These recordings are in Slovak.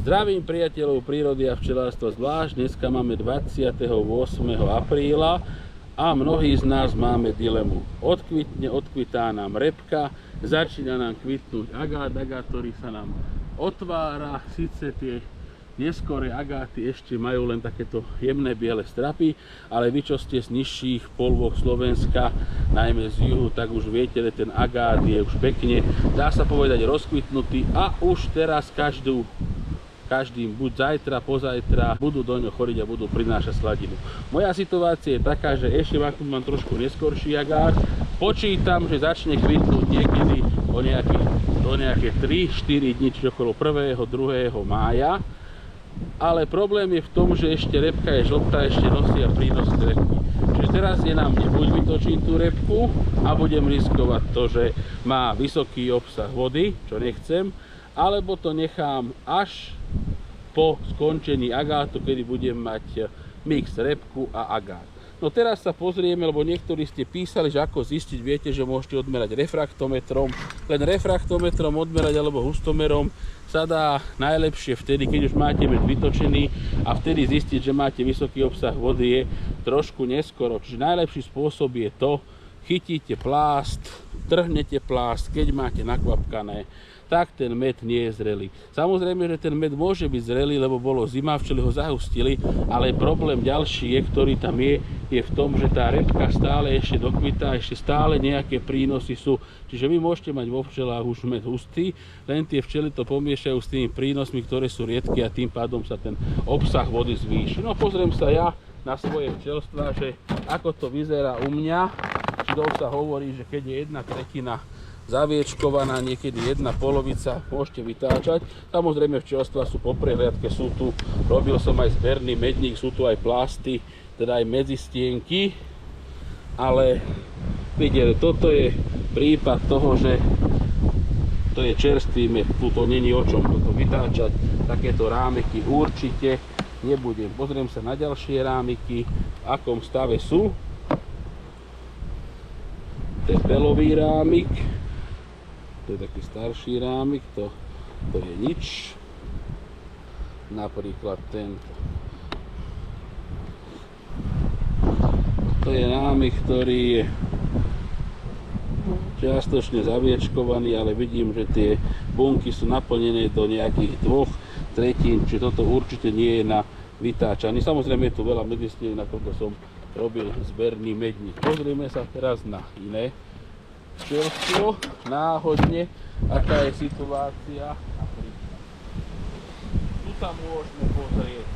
Zdravím priateľov prírody a včelárstva zvlášť. Dneska máme 28. apríla a mnohí z nás máme dilemu. Odkvitá nám repka, začína nám kvitnúť agát, ktorý sa nám otvára. Sice tie neskoré agáty ešte majú len takéto jemné biele strapy, ale vy, čo ste z nižších polôch Slovenska, najmä z juhu, tak už viete, že ten agát je už pekne, dá sa povedať, rozkvitnutý a už teraz každým buď zajtra, pozajtra budú do ňo chodiť a budú prinášať sladinu. Moja situácia je taká, že ešte mám trošku neskorší agát. Počítam, že začne kvitnúť niekedy o nejaké 3-4 dní, čiže okolo 1. 2. mája. Ale problém je v tom, že ešte repka je žltá, ešte nosia prínos repky. Čiže teraz je na mne, buď vytočím tú repku a budem riskovať to, že má vysoký obsah vody, čo nechcem, alebo to nechám až po skončení agátu, kedy budem mať mix repku a agát. No teraz sa pozrieme, lebo niektorí ste písali, že ako zistiť, viete, že môžete odmerať refraktometrom. Len refraktometrom odmerať alebo hustomerom sa dá najlepšie vtedy, keď už máte med vytočený, a vtedy zistiť, že máte vysoký obsah vody, je trošku neskoro. Čiže najlepší spôsob je to, chytíte plást, trhnete plást, keď máte nakvapkané, tak ten med nie je zrelý. Samozrejme, že ten med môže byť zrelý, lebo bolo zima, včely ho zahustili, ale problém ďalší je, ktorý tam je v tom, že tá repka stále ešte dokvitá, ešte stále nejaké prínosy sú. Čiže vy môžete mať vo včelách už med hustý, len tie včely to pomiešajú s tými prínosmi, ktoré sú riedky, a tým pádom sa ten obsah vody zvýši. No pozriem sa ja na svoje včelstvá, že ako to vyzerá u mňa. Čiže sa hovorí, že keď je 1/3 zaviečkovaná, niekedy 1/2 môžete vytáčať. Samozrejme včelstvá sú po prehliadke, sú tu, robil som aj zberný medník, sú tu aj plásty, teda aj medzistienky, ale vidíte, toto je prípad toho, že to je čerstvý med, tu to není o čom toto vytáčať, takéto rámeky určite nebudem. Pozriem sa na ďalšie rámeky, v akom stave sú. To je pelový rámik. To je taký starší rámik, to je nič. Napríklad tento. To je rámik, ktorý je čiastočne zaviečkovaný, ale vidím, že tie bunky sú naplnené do nejakých 2/3, čiže toto určite nie je na vytáčanie. Samozrejme je tu veľa medistien, nakoľko som robil zberný medník. Pozrieme sa teraz na iné včelstvo, náhodne, aká je situácia. Tu sa môžeme pozrieť.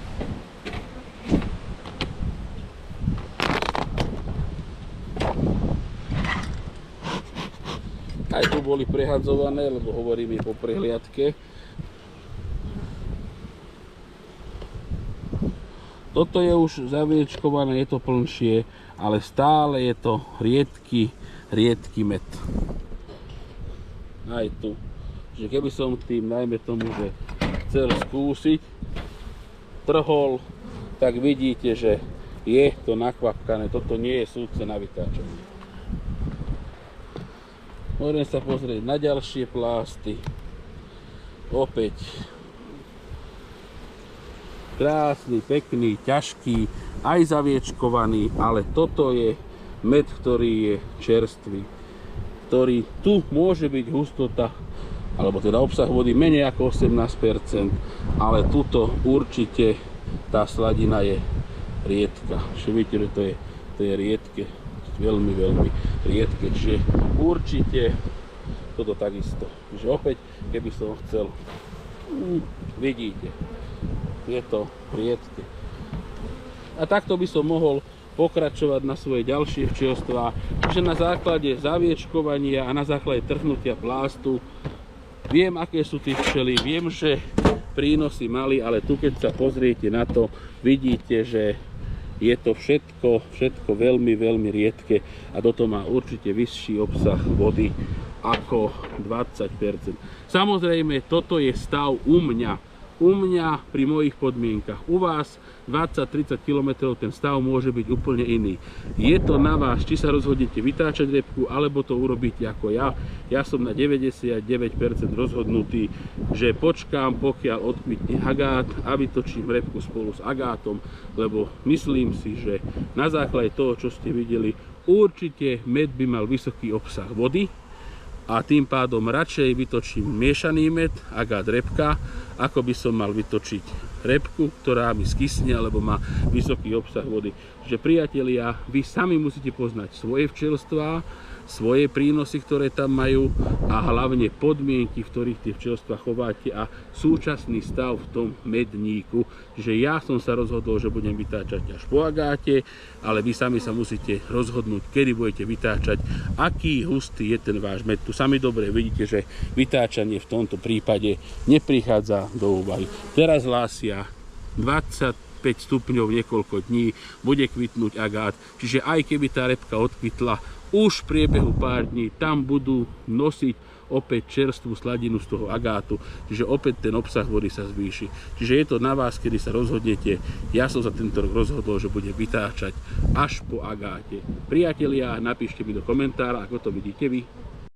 Aj tu boli prehadzované, lebo hovorím je po prehliadke. Toto je už zaviečkované, je to plnšie, ale stále je to riedky med. Aj tu. Čiže keby som tým, najmä tomu, že chcel skúsiť, trhol, tak vidíte, že je to nakvapkané. Toto nie je súdce na vytáčanie. Môžem sa pozrieť na ďalšie plásty. Opäť krásny, pekný, ťažký, aj zaviečkovaný, ale toto je med, ktorý je čerstvý, ktorý tu môže byť hustota, alebo teda obsah vody menej ako 18%, ale tuto určite tá sladina je riedka. Čiže vidíte, že to je riedke, veľmi, veľmi riedke, čiže určite toto takisto. Čiže opäť, keby som chcel, vidíte, je to riedke. A takto by som mohol pokračovať na svoje ďalšie včelstvá, že na základe zaviečkovania a na základe trhnutia plástu viem, aké sú tie včely, viem, že prínosy mali, ale tu keď sa pozriete na to, vidíte, že je to všetko veľmi, veľmi riedke a toto má určite vyšší obsah vody ako 20%. Samozrejme, toto je stav u mňa. U mňa pri mojich podmienkach, u vás 20-30 km ten stav môže byť úplne iný. Je to na vás, či sa rozhodnete vytáčať repku, alebo to urobíte ako ja. Ja som na 99% rozhodnutý, že počkám, pokiaľ odkvitne agát a vytočím repku spolu s agátom, lebo myslím si, že na základe toho, čo ste videli, určite med by mal vysoký obsah vody, a tým pádom radšej vytočím miešaný med, agát repka, ako by som mal vytočiť repku, ktorá mi skysne alebo má vysoký obsah vody. Čiže priatelia, vy sami musíte poznať svoje včelstvá, svoje prínosy, ktoré tam majú a hlavne podmienky, v ktorých tie včelstvá chováte a súčasný stav v tom medníku. Čiže ja som sa rozhodol, že budem vytáčať až po agáte, ale vy sami sa musíte rozhodnúť, kedy budete vytáčať, aký hustý je ten váš med. Tu sami dobre vidíte, že vytáčanie v tomto prípade neprichádza do úvahy. Teraz hlásia 25 stupňov niekoľko dní, bude kvitnúť agát, čiže aj keby tá repka odkvitla, už v priebehu pár dní tam budú nosiť opäť čerstvú sladinu z toho agátu, čiže opäť ten obsah vody sa zvýši. Čiže je to na vás, kedy sa rozhodnete. Ja som sa tento rok rozhodol, že budem vytáčať až po agáte. Priatelia, napíšte mi do komentára, ako to vidíte vy.